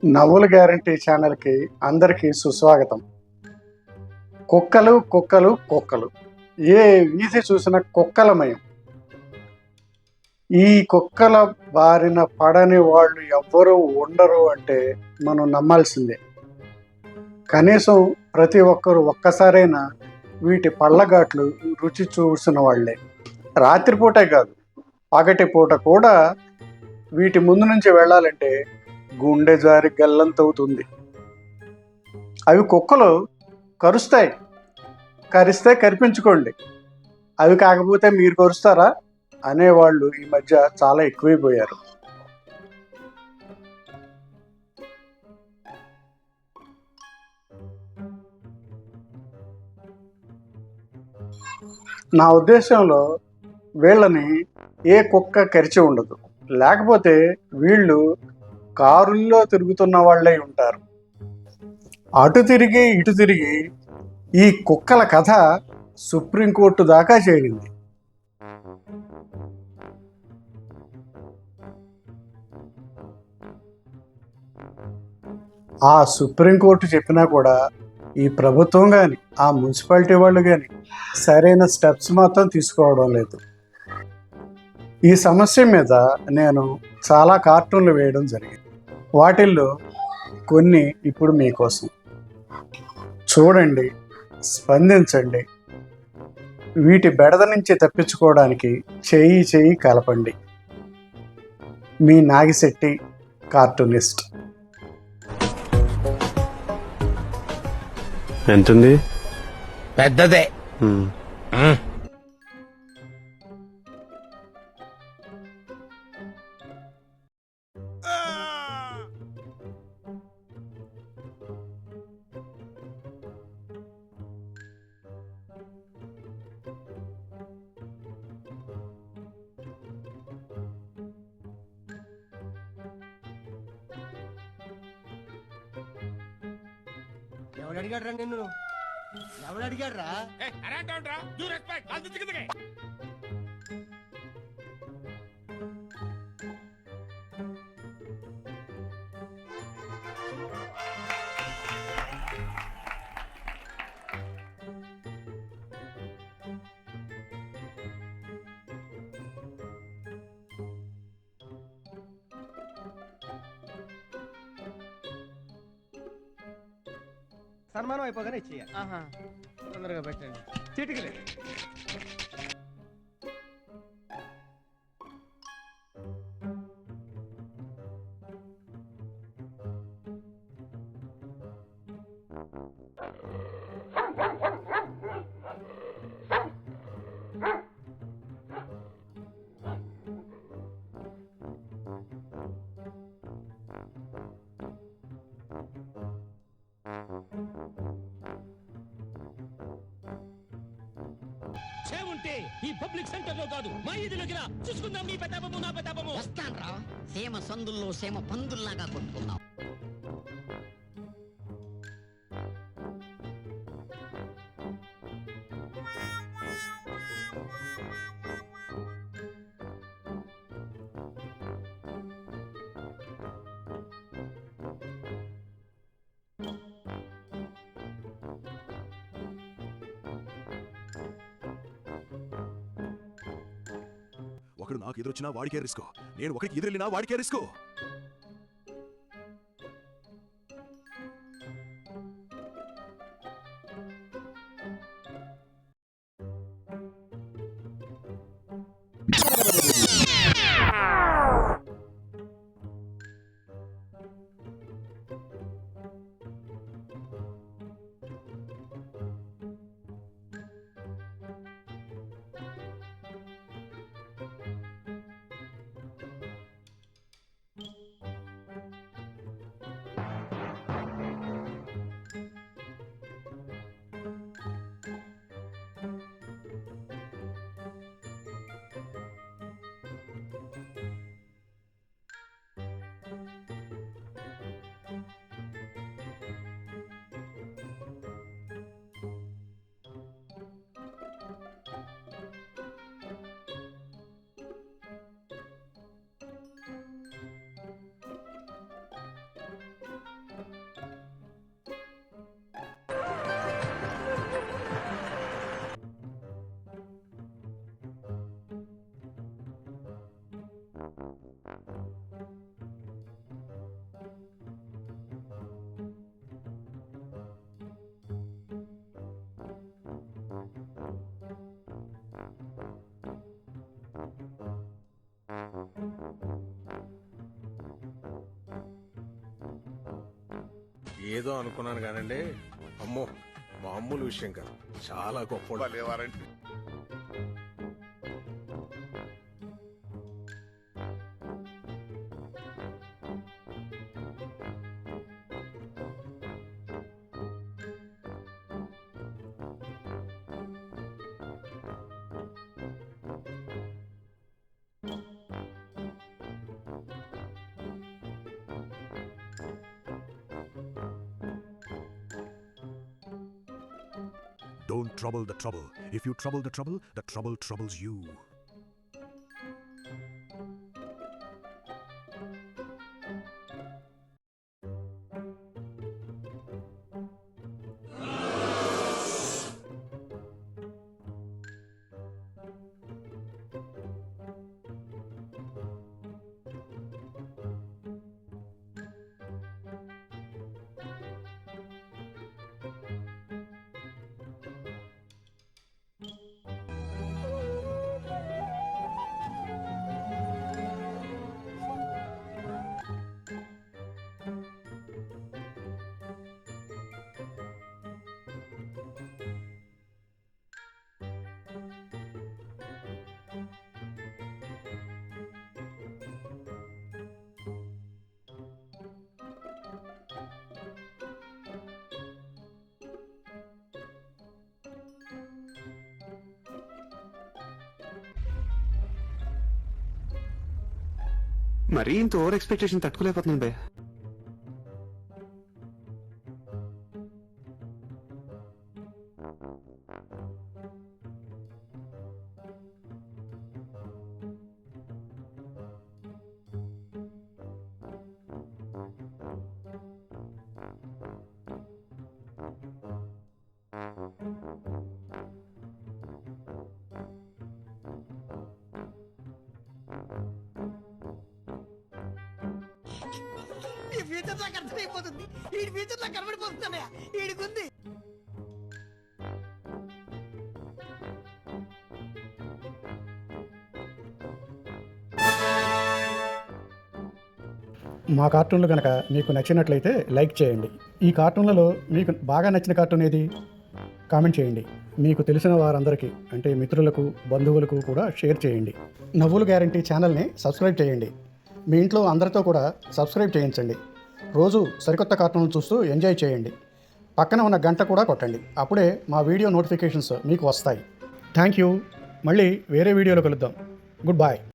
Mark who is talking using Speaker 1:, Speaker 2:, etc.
Speaker 1: నవ్వుల గ్యారంటీ ఛానల్కి అందరికీ సుస్వాగతం. కుక్కలు కుక్కలు కుక్కలు ఏ వీధి చూసిన కుక్కలమయం. ఈ కుక్కల బారిన పడని వాళ్ళు ఎవ్వరూ ఉండరు అంటే మనం నమ్మాల్సిందే. కనీసం ప్రతి ఒక్కరు ఒక్కసారైనా వీటి పళ్ళఘాట్లు రుచి చూసిన వాళ్లే. రాత్రిపూటే కాదు, పగటిపూట కూడా వీటి ముందు నుంచి వెళ్ళాలంటే గుండె జారి గల్లంతవుతుంది. అవి కుక్కలు కరుస్తాయి, కరిస్తే కరిపించుకోండి, అవి కాకపోతే మీరు కరుస్తారా అనేవాళ్ళు ఈ మధ్య చాలా ఎక్కువైపోయారు. నా ఉద్దేశంలో వీళ్ళని ఏ కుక్క కరిచి ఉండదు, లేకపోతే వీళ్ళు కారుల్లో తిరుగుతున్న వాళ్ళై ఉంటారు. అటు తిరిగి ఇటు తిరిగి ఈ కుక్కల కథ సుప్రీంకోర్టు దాకా చేరింది. ఆ సుప్రీంకోర్టు చెప్పినా కూడా ఈ ప్రభుత్వం కానీ ఆ మున్సిపాలిటీ వాళ్ళు కానీ సరైన స్టెప్స్ మాత్రం తీసుకోవడం లేదు. ఈ సమస్య మీద నేను చాలా కార్టూన్లు వేయడం జరిగింది. వాటిల్లో కొన్ని ఇప్పుడు మీకోసం. చూడండి, స్పందించండి. వీటి బెడద నుంచి తప్పించుకోవడానికి చేయి కలపండి. మీ నాగిశెట్టి, కార్టూనిస్ట్.
Speaker 2: ఎంతుంది?
Speaker 3: పెద్దదే. ఎవడు అడిగాడ్రా నిన్ను? ఎవడు అడిగాడ్రా? సన్మానం అయిపోగానే ఇచ్చేయాలి. తొందరగా పెట్టండి. చిటికలే.
Speaker 4: ఉంటే ఈ పబ్లిక్ సెంటర్ లో కాదు, మా ఇదిలోకి రా. చూసుకుందాం నీ పెతాపము నా పెతాపము.
Speaker 5: వస్తాన్రా, సేమ సందుల్లో సేమ పందుల్లాగా కొట్టుకుందాం.
Speaker 6: ఒకడు నాకు ఎదురొచ్చినా వాడికే రిస్కో, నేను ఒకరికి ఎదురెళ్ళినా వాడికే రిస్కో.
Speaker 2: ఏదో అనుకున్నాను కానండి, అమ్మో మామూలు విషయం కాదు, చాలా గొప్ప.
Speaker 6: Don't trouble the trouble. If you trouble the trouble troubles you.
Speaker 7: మరీ ఇంత ఓవర్ ఎక్స్పెక్టేషన్ తట్టుకోలేకపోతున్నాను భయ్య.
Speaker 3: ఈ ఫ్యూచర్ నాకు అర్థమైపోతుంది. ఈ ఫ్యూచర్ నాకు కనబడిపోతుందన్నయ్య. ఈడికుంది.
Speaker 1: మా కార్టూన్లు కనుక మీకు నచ్చినట్లయితే లైక్ చేయండి. ఈ కార్టూన్లలో మీకు బాగా నచ్చిన కార్టూన్ ఏది కామెంట్ చేయండి. మీకు తెలిసిన వారందరికీ అంటే మిత్రులకు, బంధువులకు కూడా షేర్ చేయండి. నవ్వులు గ్యారంటీ ఛానల్ని సబ్స్క్రైబ్ చేయండి. మీ ఇంట్లో అందరితో కూడా సబ్స్క్రైబ్ చేయించండి. రోజు సరికొత్త కార్టూన్లు చూస్తూ ఎంజాయ్ చేయండి. పక్కన ఉన్న గంట కూడా కొట్టండి. అప్పుడే మా వీడియో నోటిఫికేషన్స్ మీకు వస్తాయి. Thank you. మళ్ళీ వేరే వీడియోలో కలుద్దాం. Good bye.